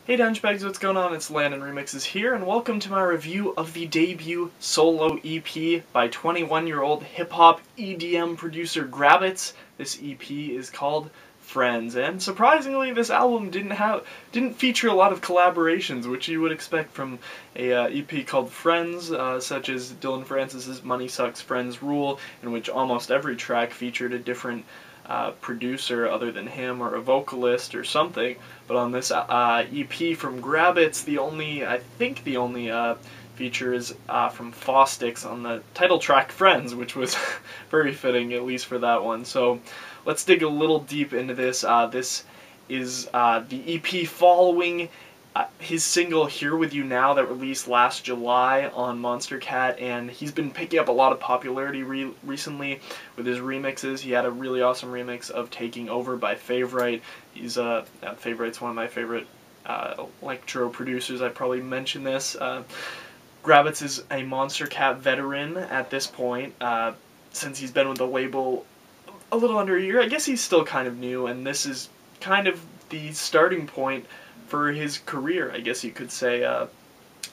Hey douchebags, what's going on? It's LandonRemixes here, and welcome to my review of the debut solo EP by 21-year-old hip-hop EDM producer Grabbitz. This EP is called Friends, and surprisingly, this album didn't feature a lot of collaborations, which you would expect from a EP called Friends, such as Dylan Francis's Money Sucks, Friends Rule, in which almost every track featured a different producer other than him, or a vocalist or something. But on this EP from Grabbitz, I think the only feature is from Faustix on the title track Friends, which was very fitting, at least for that one. So let's dig a little deep into this. This is the EP following his single Here With You Now that released last July on Monster Cat, and he's been picking up a lot of popularity recently with his remixes. He had a really awesome remix of Taking Over by Favorite. Favorite's one of my favorite electro producers. I probably mentioned this. Grabbitz is a Monster Cat veteran at this point, since he's been with the label a little under a year. I guess he's still kind of new, and this is kind of the starting point for his career, I guess you could say,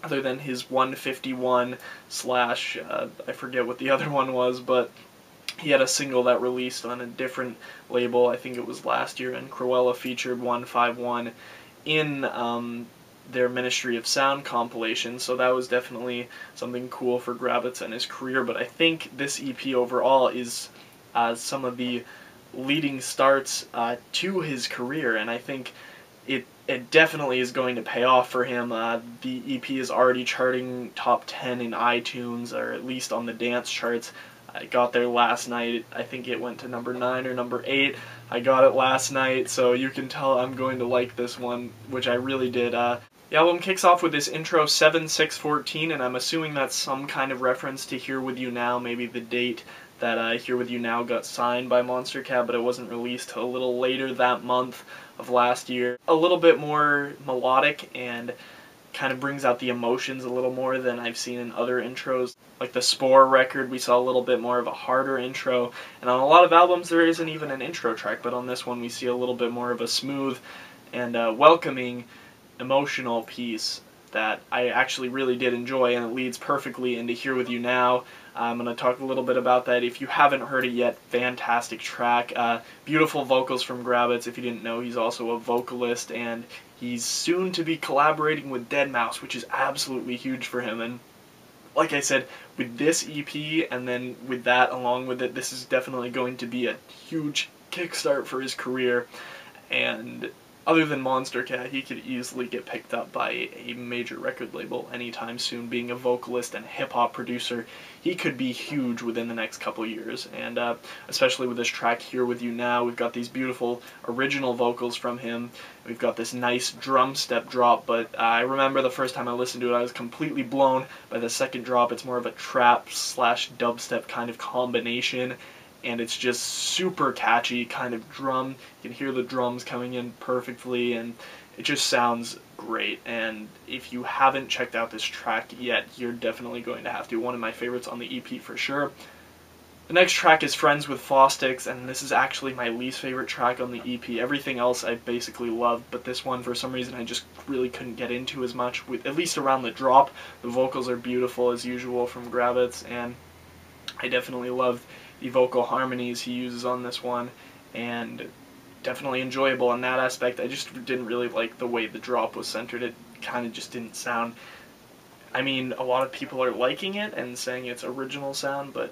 other than his 151 slash, I forget what the other one was, but he had a single that released on a different label, I think it was last year, and Cruella featured 151 in their Ministry of Sound compilation, so that was definitely something cool for Grabbitz and his career. But I think this EP overall is some of the leading starts to his career, and I think it definitely is going to pay off for him. The EP is already charting top 10 in iTunes, or at least on the dance charts. I got there last night. I think it went to number 9 or number 8. I got it last night, so you can tell I'm going to like this one, which I really did. The album kicks off with this intro 7/6/14, and I'm assuming that's some kind of reference to Here With You Now, maybe the date that Here With You Now got signed by Monster Cat, but it wasn't released till a little later that month of last year. A little bit more melodic and kind of brings out the emotions a little more than I've seen in other intros. Like the Spore record, we saw a little bit more of a harder intro, and on a lot of albums there isn't even an intro track, but on this one we see a little bit more of a smooth and welcoming emotional piece that I actually really did enjoy, and it leads perfectly into Here With You Now. I'm going to talk a little bit about that. If you haven't heard it yet, fantastic track. Beautiful vocals from Grabbitz. If you didn't know, he's also a vocalist, and he's soon to be collaborating with deadmau5, which is absolutely huge for him. And like I said, with this EP, and then with that along with it, this is definitely going to be a huge kickstart for his career. And other than Monster Cat, he could easily get picked up by a major record label anytime soon. Being a vocalist and hip-hop producer, he could be huge within the next couple years. And especially with this track Here With You Now, we've got these beautiful original vocals from him. We've got this nice drum step drop, but I remember the first time I listened to it, I was completely blown by the second drop. It's more of a trap slash dubstep kind of combination, and it's just super catchy kind of drum. You can hear the drums coming in perfectly, and it just sounds great. And if you haven't checked out this track yet, you're definitely going to have to. One of my favorites on the EP for sure. The next track is Friends with Faustix, and this is actually my least favorite track on the EP. Everything else I basically loved, but this one, for some reason, I just really couldn't get into as much, with at least around the drop. The vocals are beautiful as usual from Grabbitz, and I definitely loved the vocal harmonies he uses on this one, and definitely enjoyable in that aspect. I just didn't really like the way the drop was centered. It kind of just didn't sound... I mean, a lot of people are liking it and saying it's original sound, but...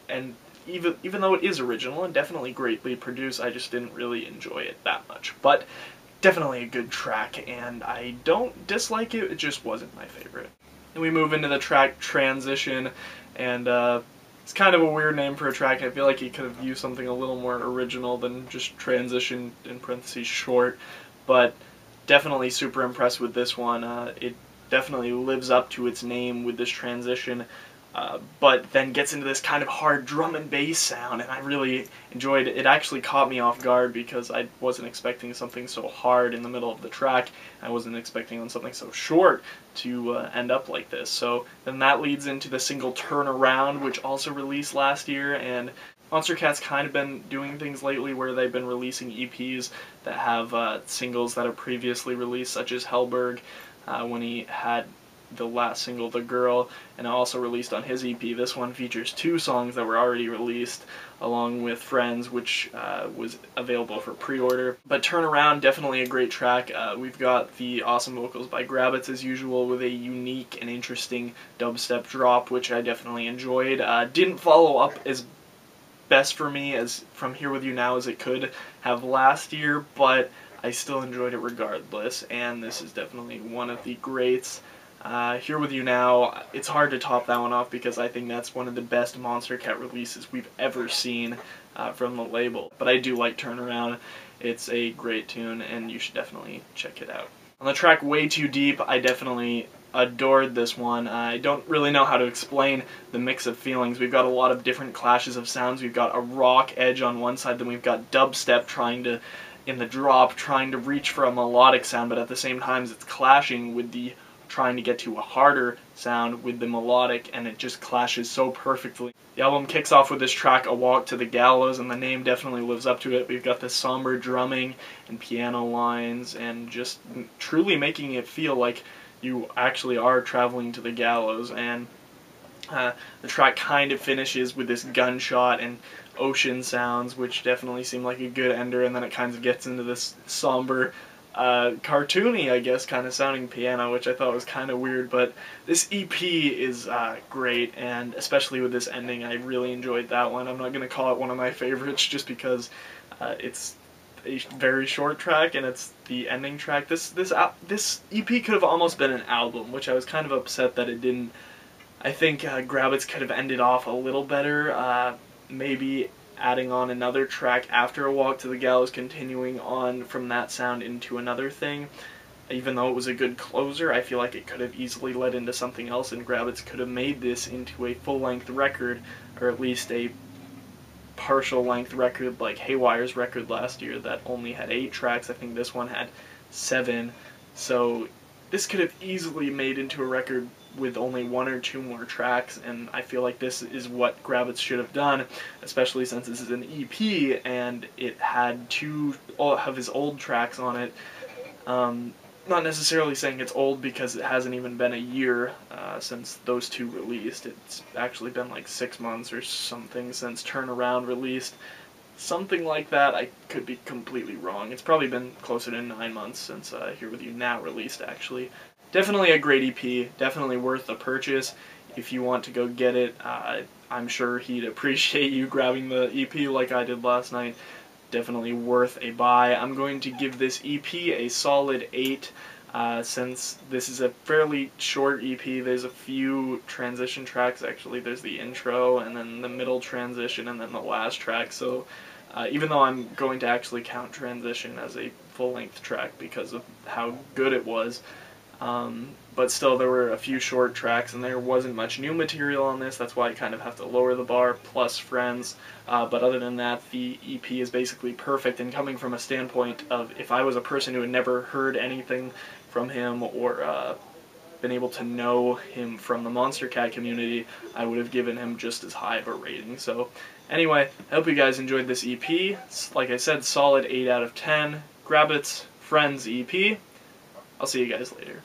and even though it is original and definitely greatly produced, I just didn't really enjoy it that much. But definitely a good track, and I don't dislike it, it just wasn't my favorite. Then we move into the track Transition, and it's kind of a weird name for a track. I feel like he could have used something a little more original than just Transition, in parentheses, short, but definitely super impressed with this one. It definitely lives up to its name with this transition, but then gets into this kind of hard drum and bass sound, and I really enjoyed it. It actually caught me off guard because I wasn't expecting something so hard in the middle of the track. I wasn't expecting on something so short to end up like this. So then that leads into the single Turn Around, which also released last year, and Monster Cat's kind of been doing things lately where they've been releasing EPs that have singles that are previously released, such as Hellberg, when he had the last single, The Girl, and also released on his EP. This one features 2 songs that were already released, along with Friends, which was available for pre-order. But Turn Around, definitely a great track. We've got the awesome vocals by Grabbitz as usual, with a unique and interesting dubstep drop, which I definitely enjoyed. Didn't follow up as best for me as From Here With You Now as it could have last year, but I still enjoyed it regardless, and this is definitely one of the greats. Here With You Now, it's hard to top that one off because I think that's one of the best Monster Cat releases we've ever seen from the label. But I do like Turn Around. It's a great tune, and you should definitely check it out. On the track Way Too Deep, I definitely adored this one. I don't really know how to explain the mix of feelings. We've got a lot of different clashes of sounds. We've got a rock edge on one side, then we've got dubstep in the drop, trying to reach for a melodic sound, but at the same time it's clashing with the trying to get to a harder sound with the melodic, and it just clashes so perfectly. The album kicks off with this track, A Walk to the Gallows, and the name definitely lives up to it. We've got this somber drumming and piano lines, and just truly making it feel like you actually are traveling to the gallows. And the track kind of finishes with this gunshot and ocean sounds, which definitely seem like a good ender, and then it kind of gets into this somber, cartoony, I guess, kind of sounding piano, which I thought was kind of weird. But this EP is great, and especially with this ending, I really enjoyed that one. I'm not going to call it one of my favorites just because it's a very short track and it's the ending track. This EP could have almost been an album, which I was kind of upset that it didn't. I think Grabbitz could have ended off a little better, maybe adding on another track after A Walk to the Gallows, continuing on from that sound into another thing. Even though it was a good closer, I feel like it could have easily led into something else, and Grabbitz could have made this into a full-length record, or at least a partial-length record like Haywire's record last year that only had 8 tracks. I think this one had 7. So this could have easily made into a record with only 1 or 2 more tracks, and I feel like this is what Grabbitz should have done, especially since this is an EP and it had 2 of his old tracks on it. Not necessarily saying it's old because it hasn't even been a year since those 2 released. It's actually been like 6 months or something since Turn Around released. Something like that. I could be completely wrong. It's probably been closer to 9 months since Here With You Now released, actually. Definitely a great EP, definitely worth a purchase. If you want to go get it, I'm sure he'd appreciate you grabbing the EP like I did last night. Definitely worth a buy. I'm going to give this EP a solid 8, since this is a fairly short EP. There's a few transition tracks, actually. There's the intro, and then the middle transition, and then the last track. So even though I'm going to actually count transition as a full-length track because of how good it was, but still there were a few short tracks and there wasn't much new material on this. That's why I kind of have to lower the bar, plus Friends. But other than that, the EP is basically perfect, and coming from a standpoint of if I was a person who had never heard anything from him or been able to know him from the Monster Cat community, I would have given him just as high of a rating. So anyway, I hope you guys enjoyed this EP. It's, like I said, solid 8 out of 10. Grabbitz Friends EP. I'll see you guys later.